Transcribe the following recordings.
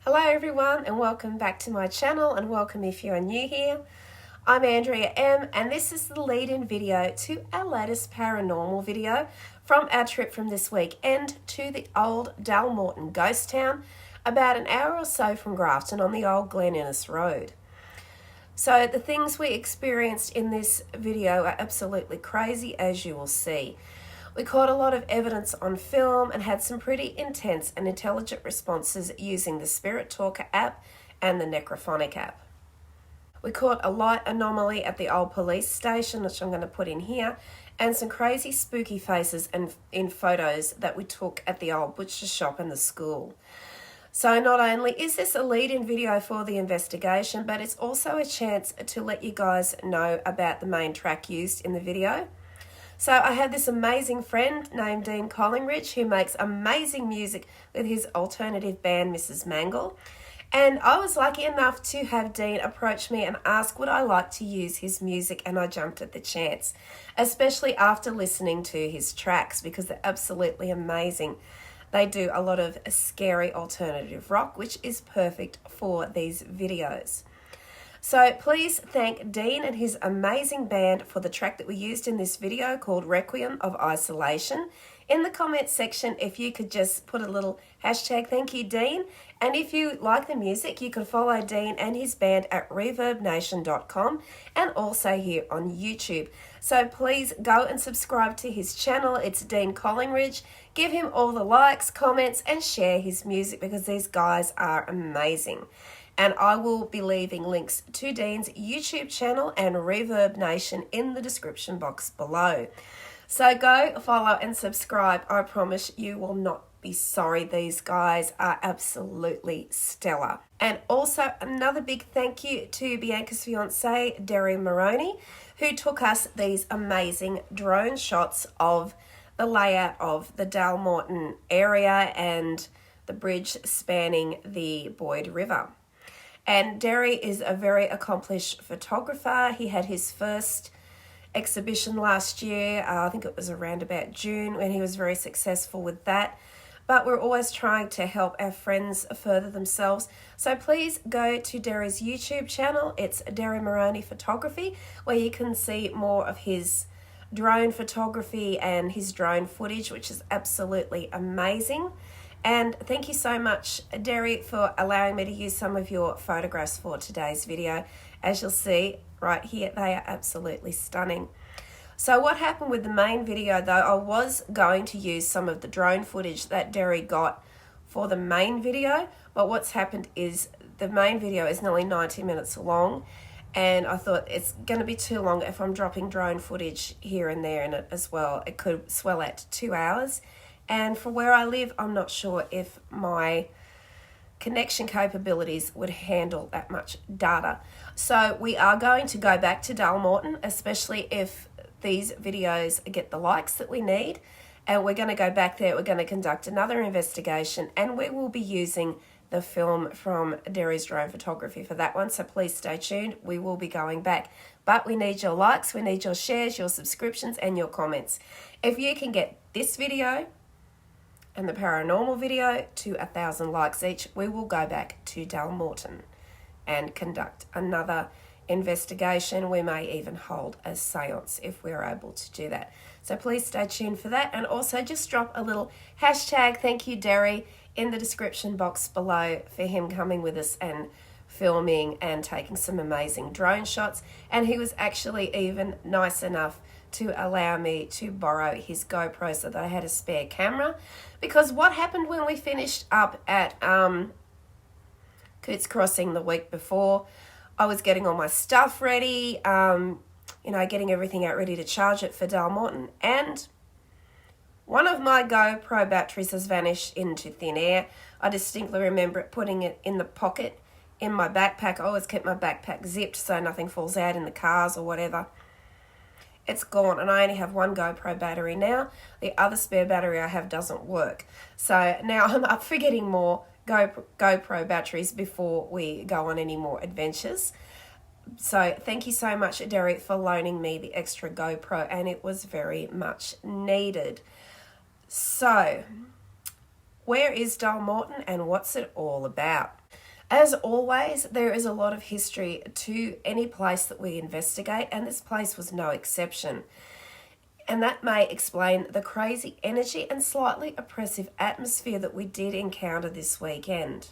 Hello everyone and welcome back to my channel, and welcome if you are new here. I'm Andrea M, and this is the lead-in video to our latest paranormal video from our trip from this weekend to the old Dalmorton ghost town, about an hour or so from Grafton on the old Glen Innes Road. So the things we experienced in this video are absolutely crazy, as you will see. We caught a lot of evidence on film and had some pretty intense and intelligent responses using the Spirit Talker app and the Necrophonic app. We caught a light anomaly at the old police station, which I'm going to put in here, and some crazy spooky faces and in photos that we took at the old butcher shop and the school. So not only is this a lead-in video for the investigation, but it's also a chance to let you guys know about the main track used in the video. So I have this amazing friend named Dean Collingridge who makes amazing music with his alternative band, Mrs. Mangle. And I was lucky enough to have Dean approach me and ask would I like to use his music, and I jumped at the chance, especially after listening to his tracks because they're absolutely amazing. They do a lot of scary alternative rock, which is perfect for these videos. So please thank Dean and his amazing band for the track that we used in this video called Requiem of Isolation. In the comments section, if you could just put a little hashtag thank you Dean, and if you like the music, you can follow Dean and his band at reverbnation.com and also here on YouTube. So please go and subscribe to his channel. It's Dean Collingridge. Give him all the likes, comments, and share his music because these guys are amazing. And I will be leaving links to Dean's YouTube channel and Reverb Nation in the description box below. So go follow and subscribe. I promise you will not be sorry. These guys are absolutely stellar. And also another big thank you to Bianca's fiance, Derry Moroney, who took us these amazing drone shots of the layout of the Dalmorton area and the bridge spanning the Boyd River. And Derry is a very accomplished photographer. He had his first exhibition last year. I think it was around about June when he was very successful with that. But we're always trying to help our friends further themselves. So please go to Derry's YouTube channel. It's Derry Moroney Photography, where you can see more of his drone photography and his drone footage, which is absolutely amazing. And thank you so much, Derry, for allowing me to use some of your photographs for today's video. As you'll see right here, they are absolutely stunning. So what happened with the main video, though, I was going to use some of the drone footage that Derry got for the main video, but what's happened is the main video is nearly 90 minutes long, and I thought it's going to be too long if I'm dropping drone footage here and there in it as well. It could swell out to 2 hours. And for where I live, I'm not sure if my connection capabilities would handle that much data. So we are going to go back to Dalmorton, especially if these videos get the likes that we need. And we're going to go back there, we're going to conduct another investigation, and we will be using the film from Derry's drone photography for that one. So please stay tuned, we will be going back. But we need your likes, we need your shares, your subscriptions, and your comments. If you can get this video and the paranormal video to 1,000 likes each, we will go back to Dalmorton and conduct another investigation. We may even hold a seance if we're able to do that. So please stay tuned for that, and also just drop a little hashtag thank you Derry in the description box below for him coming with us and filming and taking some amazing drone shots. And he was actually even nice enough to allow me to borrow his GoPro so that I had a spare camera. Because what happened when we finished up at Coots Crossing the week before, I was getting all my stuff ready, getting everything out ready to charge it for Dalmorton, and one of my GoPro batteries has vanished into thin air. I distinctly remember putting it in the pocket in my backpack. I always keep my backpack zipped so nothing falls out in the cars or whatever. It's gone, and I only have one GoPro battery now. The other spare battery I have doesn't work. So now I'm up for getting more GoPro batteries before we go on any more adventures. So thank you so much, Derry, for loaning me the extra GoPro, and it was very much needed. So Where is Dalmorton and what's it all about? As always, there is a lot of history to any place that we investigate, and this place was no exception. And that may explain the crazy energy and slightly oppressive atmosphere that we did encounter this weekend.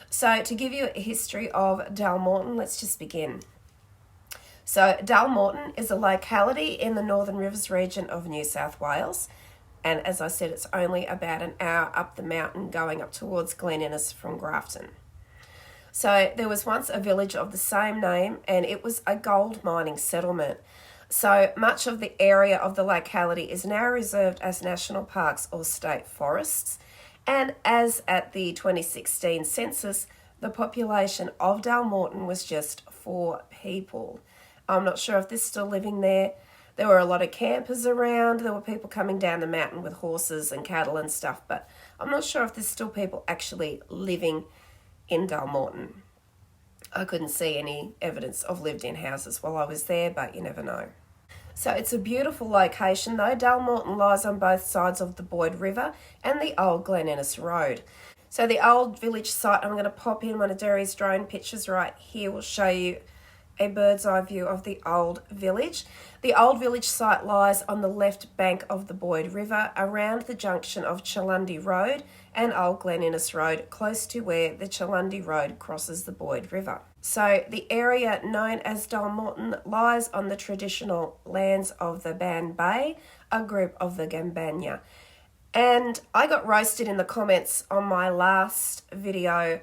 So to give you a history of Dalmorton, let's just begin. So Dalmorton is a locality in the Northern Rivers region of New South Wales. And as I said, it's only about an hour up the mountain going up towards Glen Innes from Grafton. So there was once a village of the same name, and it was a gold mining settlement. So much of the area of the locality is now reserved as national parks or state forests. And as at the 2016 census, the population of Dalmorton was just 4 people. I'm not sure if they're still living there. There were a lot of campers around. There were people coming down the mountain with horses and cattle and stuff, but I'm not sure if there's still people actually living in Dalmorton. I couldn't see any evidence of lived-in houses while I was there, but you never know. So it's a beautiful location though. Dalmorton lies on both sides of the Boyd River and the old Glen Innes Road. So the old village site, I'm going to pop in one of Derry's drone pictures right here, will show you a bird's eye view of the old village. The old village site lies on the left bank of the Boyd River around the junction of Chalundi Road and Old Glen Innes Road, close to where the Chalundi Road crosses the Boyd River. So the area known as Dalmorton lies on the traditional lands of the Ban Bay, a group of the Gambanya. And I got roasted in the comments on my last video.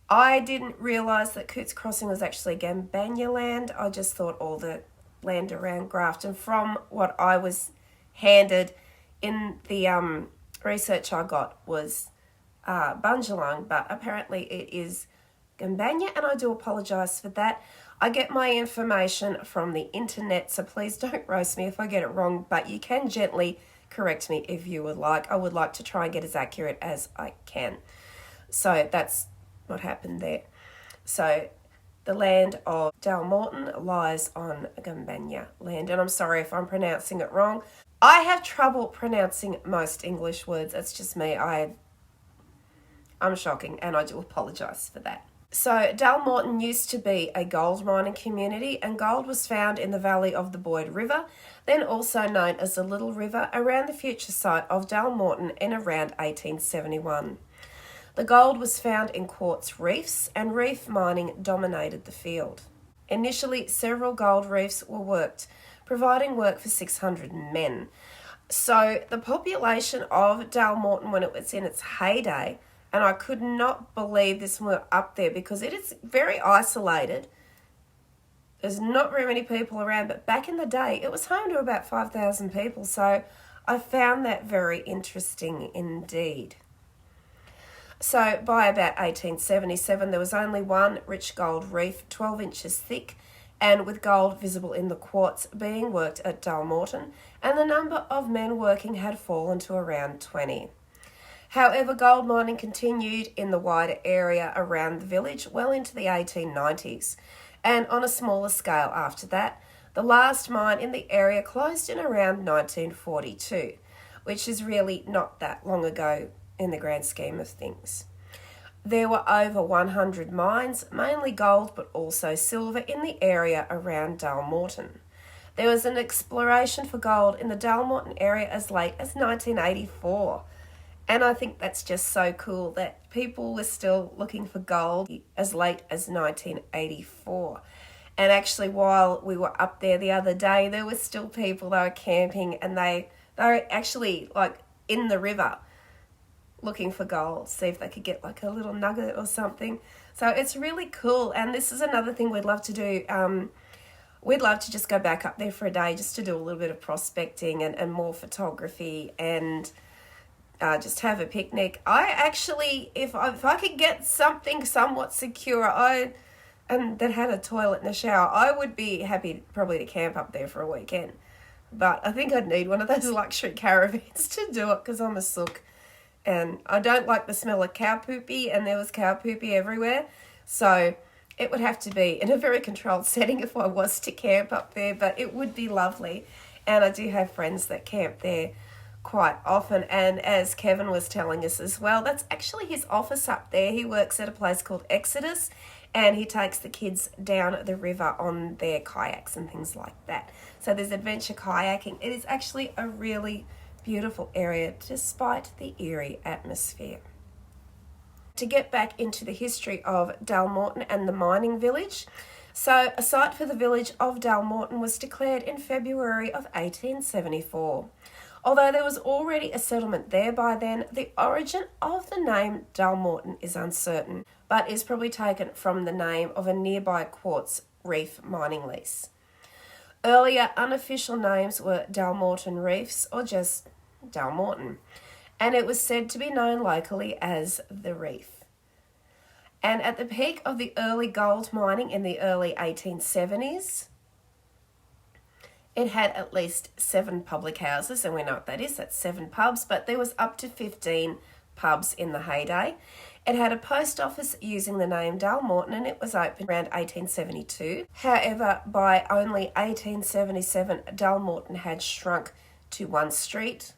I didn't realise that Coots Crossing was actually Gambanya land. I just thought all the land around Grafton, from what I was handed in the research I got, was Bundjalung, but apparently it is Gambanya, and I do apologise for that. I get my information from the internet, so please don't roast me if I get it wrong, but you can gently correct me if you would like. I would like to try and get as accurate as I can. So that's what happened there. So the land of Dalmorton lies on Gambanya land, and I'm sorry if I'm pronouncing it wrong. I have trouble pronouncing most English words. It's just me. I'm shocking, and I do apologise for that. So Dalmorton used to be a gold mining community, and gold was found in the valley of the Boyd River, then also known as the Little River, around the future site of Dalmorton in around 1871. The gold was found in quartz reefs, and reef mining dominated the field. Initially, several gold reefs were worked, providing work for 600 men. So the population of Dalmorton, when it was in its heyday, and I could not believe this were up there because it is very isolated. There's not very many people around, but back in the day, it was home to about 5,000 people. So I found that very interesting indeed. So by about 1877, there was only one rich gold reef, 12 inches thick, and with gold visible in the quartz, being worked at Dalmorton, and the number of men working had fallen to around 20. However, gold mining continued in the wider area around the village well into the 1890s, and on a smaller scale after that. The last mine in the area closed in around 1942, which is really not that long ago in the grand scheme of things. There were over 100 mines, mainly gold but also silver, in the area around Dalmorton. There was an exploration for gold in the Dalmorton area as late as 1984. And I think that's just so cool that people were still looking for gold as late as 1984. And actually, while we were up there the other day, there were still people that were camping, and they were actually like in the river looking for gold, see if they could get like a little nugget or something. So it's really cool, and this is another thing we'd love to do. We'd love to just go back up there for a day just to do a little bit of prospecting and more photography and just have a picnic. I actually, if I could get something somewhat secure, and that had a toilet and a shower, I would be happy probably to camp up there for a weekend. But I think I'd need one of those luxury caravans to do it because I'm a sook. And I don't like the smell of cow poopy, and there was cow poopy everywhere. So it would have to be in a very controlled setting if I was to camp up there, but it would be lovely. And I do have friends that camp there quite often. And as Kevin was telling us as well, that's actually his office up there. He works at a place called Exodus, and he takes the kids down the river on their kayaks and things like that. So there's adventure kayaking. It is actually a really beautiful area despite the eerie atmosphere. To get back into the history of Dalmorton and the mining village, so a site for the village of Dalmorton was declared in February of 1874. Although there was already a settlement there by then, the origin of the name Dalmorton is uncertain, but is probably taken from the name of a nearby quartz reef mining lease. Earlier unofficial names were Dalmorton Reefs or just Dalmorton, and it was said to be known locally as the Reef. And at the peak of the early gold mining in the early 1870s, it had at least 7 public houses, and we know what that is, that's 7 pubs, but there was up to 15 pubs in the heyday. It had a post office using the name Dalmorton, and it was opened around 1872. However, by only 1877, Dalmorton had shrunk to 1 street,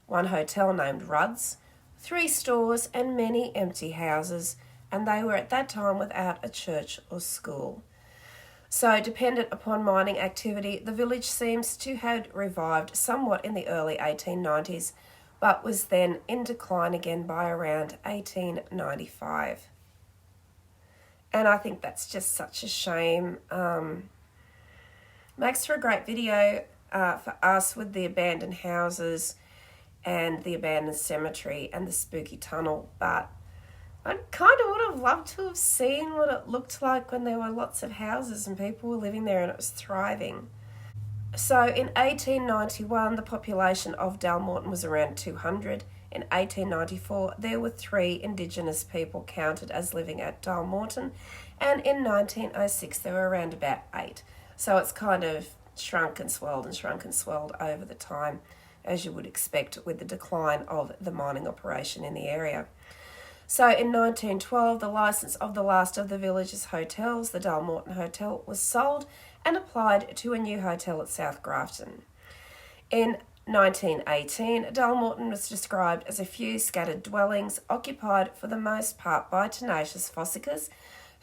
1 hotel named Rudd's, 3 stores, and many empty houses, and they were at that time without a church or school. So, dependent upon mining activity, the village seems to have revived somewhat in the early 1890s, but was then in decline again by around 1895. And I think that's just such a shame. Makes for a great video for us with the abandoned houses and the abandoned cemetery and the spooky tunnel, but I kind of would have loved to have seen what it looked like when there were lots of houses and people were living there and it was thriving. So in 1891, the population of Dalmorton was around 200. In 1894, there were 3 Indigenous people counted as living at Dalmorton, and in 1906, there were around about 8. So it's kind of shrunk and swelled over the time, as you would expect with the decline of the mining operation in the area. So in 1912, the licence of the last of the village's hotels, the Dalmorton Hotel, was sold and applied to a new hotel at South Grafton. In 1918, Dalmorton was described as a few scattered dwellings occupied for the most part by tenacious fossickers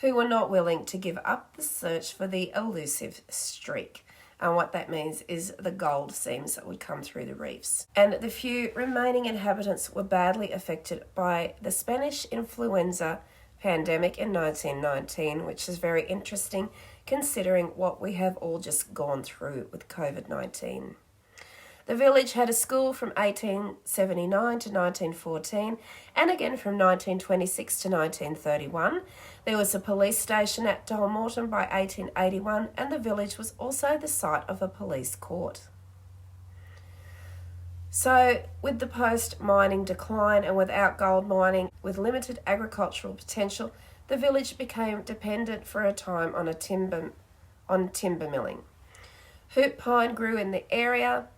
who were not willing to give up the search for the elusive streak. And what that means is the gold seams that would come through the reefs. And the few remaining inhabitants were badly affected by the Spanish influenza pandemic in 1919, which is very interesting considering what we have all just gone through with COVID-19. The village had a school from 1879 to 1914 and again from 1926 to 1931. There was a police station at Dalmorton by 1881, and the village was also the site of a police court. So with the post-mining decline and without gold mining, with limited agricultural potential, the village became dependent for a time on timber milling. Hoop pine grew in the area,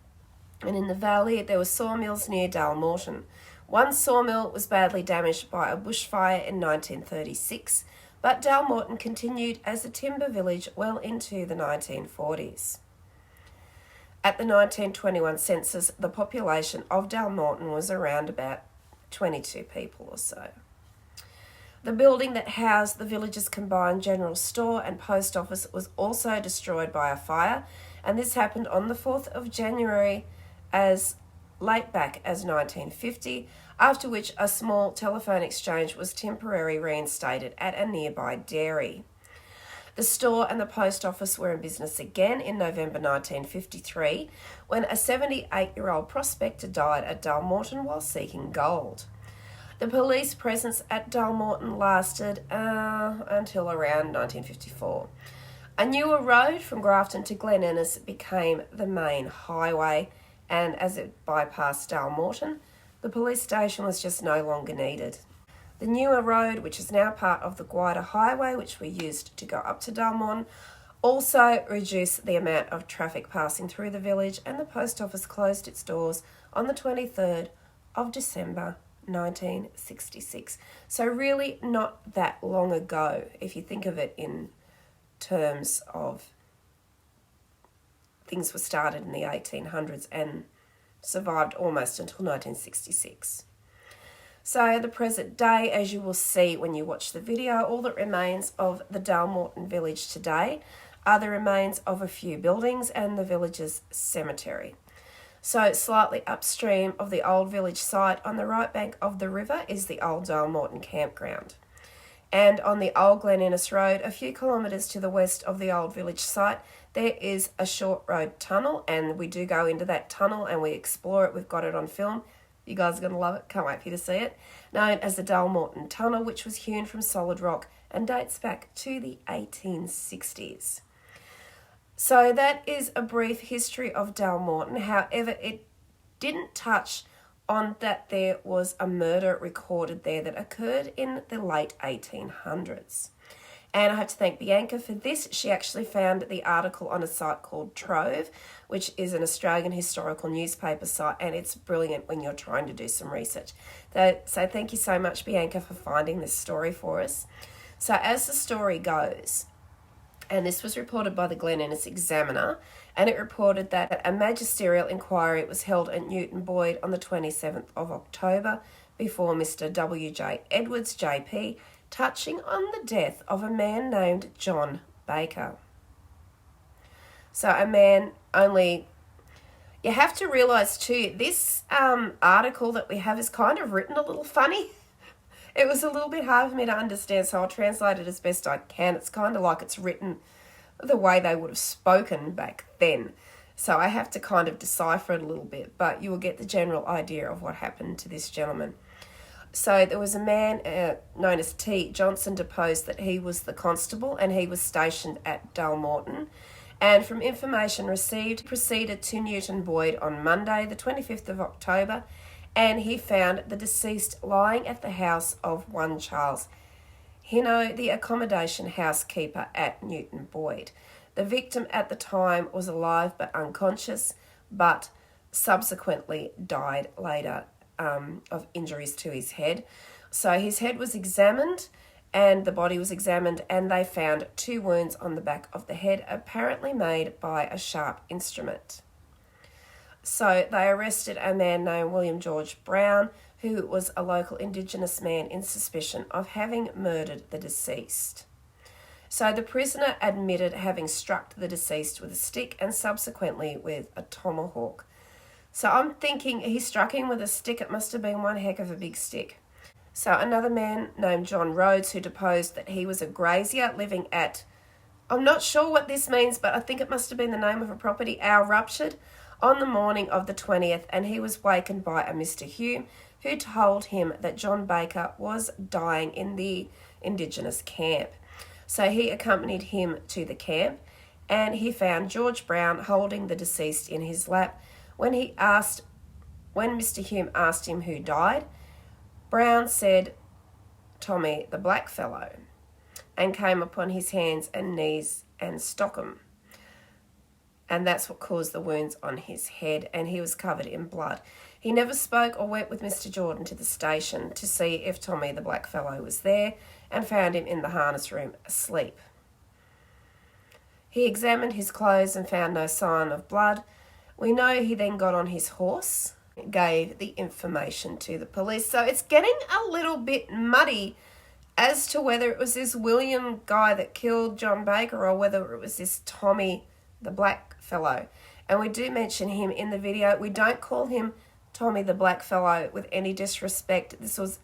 and in the valley there were sawmills near Dalmorton. One sawmill was badly damaged by a bushfire in 1936, but Dalmorton continued as a timber village well into the 1940s. At the 1921 census, the population of Dalmorton was around about 22 people or so. The building that housed the village's combined general store and post office was also destroyed by a fire, and this happened on the 4th of January as late back as 1950, after which a small telephone exchange was temporarily reinstated at a nearby dairy. The store and the post office were in business again in November 1953 when a 78-year-old prospector died at Dalmorton while seeking gold. The police presence at Dalmorton lasted until around 1954. A newer road from Grafton to Glen Innes became the main highway, and as it bypassed Dalmorton, the police station was just no longer needed. The newer road, which is now part of the Guida Highway, which we used to go up to Dalmorton, also reduced the amount of traffic passing through the village, and the post office closed its doors on the 23rd of December 1966. So really not that long ago, if you think of it in terms of things were started in the 1800s and survived almost until 1966. So the present day, as you will see when you watch the video, all that remains of the Dalmorton village today are the remains of a few buildings and the village's cemetery. So slightly upstream of the old village site on the right bank of the river is the old Dalmorton campground. And on the old Glen Innes Road, a few kilometres to the west of the old village site, there is a short road tunnel, and we do go into that tunnel and we explore it. We've got it on film. You guys are going to love it. Can't wait for you to see it. Known as the Dalmorton Tunnel, which was hewn from solid rock and dates back to the 1860s. So that is a brief history of Dalmorton. However, it didn't touch on that there was a murder recorded there that occurred in the late 1800s. And I have to thank Bianca for this. She actually found the article on a site called Trove, which is an Australian historical newspaper site, and it's brilliant when you're trying to do some research. So thank you so much, Bianca, for finding this story for us. So as the story goes, and this was reported by the Glen Innes Examiner, and it reported that a magisterial inquiry was held at Newton Boyd on the 27th of October before Mr. W.J. Edwards, J.P., touching on the death of a man named John Baker. So a man only... You have to realise too, this article that we have is kind of written a little funny. It was a little bit hard for me to understand, so I'll translate it as best I can. It's kind of like it's written the way they would have spoken back then. So I have to kind of decipher it a little bit, but you will get the general idea of what happened to this gentleman. So there was a man known as T. Johnson deposed that he was the constable and he was stationed at Dalmorton. And from information received, proceeded to Newton Boyd on Monday, the 25th of October, and he found the deceased lying at the house of one Charles Hino, the accommodation housekeeper at Newton Boyd. The victim at the time was alive but unconscious, but subsequently died later of injuries to his head. So his head was examined and the body was examined, and they found 2 wounds on the back of the head, apparently made by a sharp instrument. So they arrested a man named William George Brown, who was a local Indigenous man in suspicion of having murdered the deceased. So the prisoner admitted having struck the deceased with a stick and subsequently with a tomahawk. So I'm thinking he struck him with a stick. It must have been one heck of a big stick. So another man named John Rhodes, who deposed that he was a grazier living at, I'm not sure what this means, but I think it must have been the name of a property, Our Ruptured, on the morning of the 20th, and he was wakened by a Mr. Hume, who told him that John Baker was dying in the Indigenous camp. So he accompanied him to the camp, and he found George Brown holding the deceased in his lap. When Mr. Hume asked him who died, Brown said, Tommy the blackfellow, and came upon his hands and knees and stockum. And that's what caused the wounds on his head, and he was covered in blood. He never spoke or went with Mr. Jordan to the station to see if Tommy the blackfellow was there, and found him in the harness room asleep. He examined his clothes and found no sign of blood. We know he then got on his horse, gave the information to the police. So it's getting a little bit muddy as to whether it was this William guy that killed John Baker or whether it was this Tommy the blackfellow. And we do mention him in the video. We don't call him Tommy the blackfellow with any disrespect. This was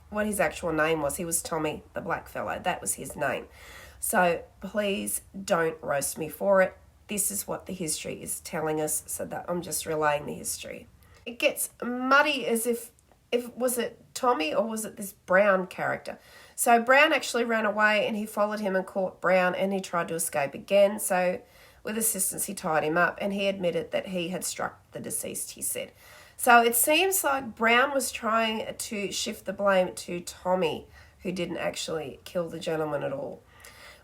what his actual name was. He was Tommy the blackfellow. That was his name. So please don't roast me for it. This is what the history is telling us, so that I'm just relaying the history. It gets muddy as if was it Tommy or was it this Brown character? So Brown actually ran away, and he followed him and caught Brown, and he tried to escape again. So with assistance, he tied him up, and he admitted that he had struck the deceased, he said. So it seems like Brown was trying to shift the blame to Tommy, who didn't actually kill the gentleman at all.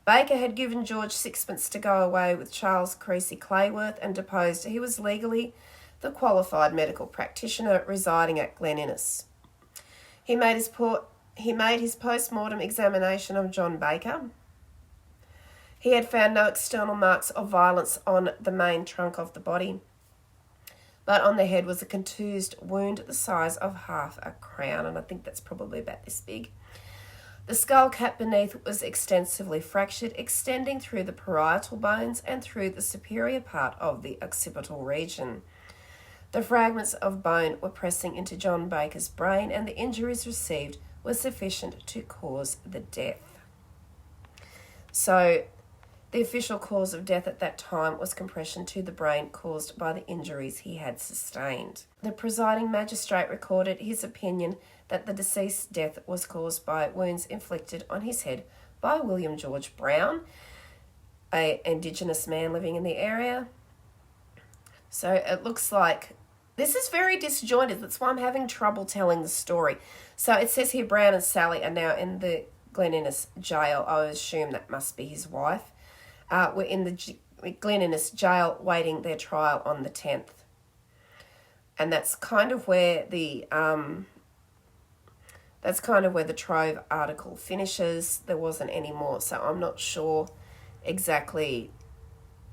Baker had given George sixpence to go away with Charles Creasy Clayworth, and deposed he was legally the qualified medical practitioner residing at Glen Innes. He made his post-mortem examination of John Baker. He had found no external marks of violence on the main trunk of the body. but on the head was a contused wound the size of half a crown, and I think that's probably about this big. The skull cap beneath was extensively fractured, extending through the parietal bones and through the superior part of the occipital region. The fragments of bone were pressing into John Baker's brain, and the injuries received were sufficient to cause the death. So, the official cause of death at that time was compression to the brain caused by the injuries he had sustained. The presiding magistrate recorded his opinion that the deceased's death was caused by wounds inflicted on his head by William George Brown, an Indigenous man living in the area. So it looks like this is very disjointed. That's why I'm having trouble telling the story. So it says here Brown and Sally are now in the Glen Innes jail. I assume that must be his wife. We're in the Glen Innes jail waiting their trial on the 10th. And that's kind of where the Trove article finishes. There wasn't any more, so I'm not sure exactly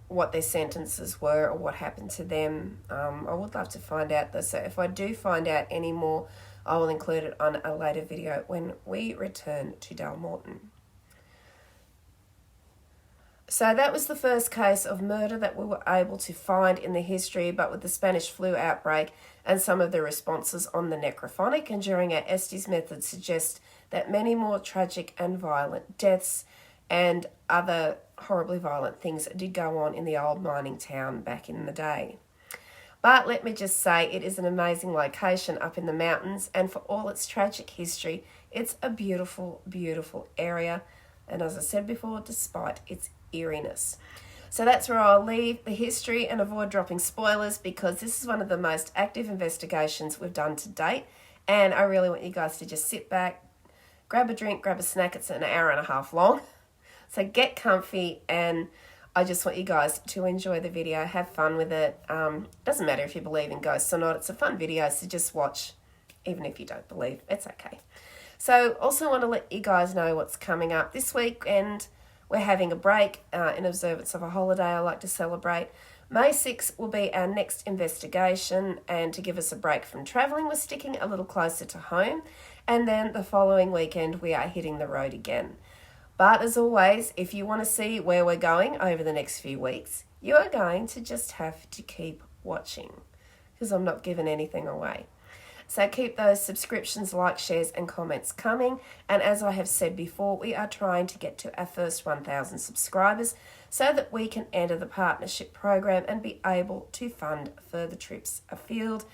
what their sentences were or what happened to them. I would love to find out though, so if I do find out any more, I will include it on a later video when we return to Dalmorton. So that was the first case of murder that we were able to find in the history, but with the Spanish flu outbreak and some of the responses on the necrophonic and during our Estes method suggest that many more tragic and violent deaths and other horribly violent things did go on in the old mining town back in the day. But let me just say, it is an amazing location up in the mountains, and for all its tragic history, it's a beautiful, beautiful area. And as I said before, despite its eeriness. So that's where I'll leave the history and avoid dropping spoilers, because this is one of the most active investigations we've done to date, and I really want you guys to just sit back, grab a drink, grab a snack. It's an hour and a half long, so get comfy, and I just want you guys to enjoy the video, have fun with it. Doesn't matter if you believe in ghosts or not, it's a fun video, so just watch, even if you don't believe, it's okay. So also want to let you guys know what's coming up this week, and we're having a break in observance of a holiday I like to celebrate. May 6th will be our next investigation, and to give us a break from travelling, we're sticking a little closer to home. And then the following weekend, we are hitting the road again. But as always, if you want to see where we're going over the next few weeks, you are going to just have to keep watching, because I'm not giving anything away. So keep those subscriptions, likes, shares and comments coming. And as I have said before, we are trying to get to our first 1,000 subscribers so that we can enter the partnership program and be able to fund further trips afield.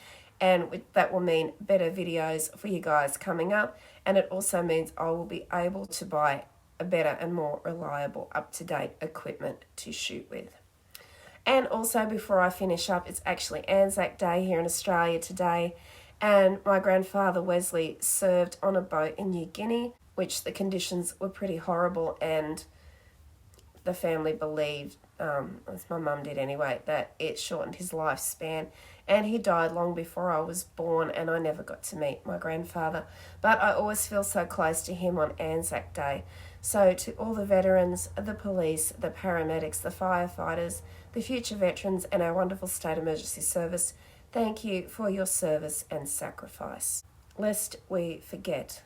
And that will mean better videos for you guys coming up. And it also means I will be able to buy a better and more reliable, up-to-date equipment to shoot with. And also, before I finish up, it's actually Anzac Day here in Australia today. And my grandfather Wesley served on a boat in New Guinea, which the conditions were pretty horrible, and the family believed, as my mum did anyway, that it shortened his lifespan, and he died long before I was born, and I never got to meet my grandfather. But I always feel so close to him on Anzac Day. So to all the veterans, the police, the paramedics, the firefighters, the future veterans and our wonderful state emergency service, thank you for your service and sacrifice. Lest we forget,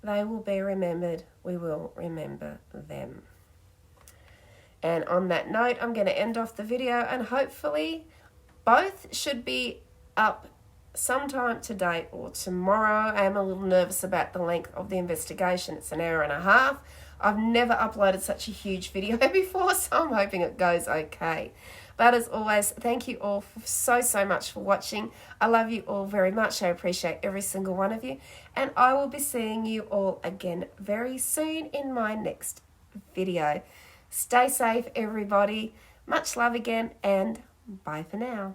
they will be remembered, we will remember them. And on that note, I'm going to end off the video, and hopefully both should be up sometime today or tomorrow. I am a little nervous about the length of the investigation. It's an hour and a half. I've never uploaded such a huge video before, so I'm hoping it goes okay. But as always, thank you all so much for watching. I love you all very much. I appreciate every single one of you. And I will be seeing you all again very soon in my next video. Stay safe, everybody. Much love again, and bye for now.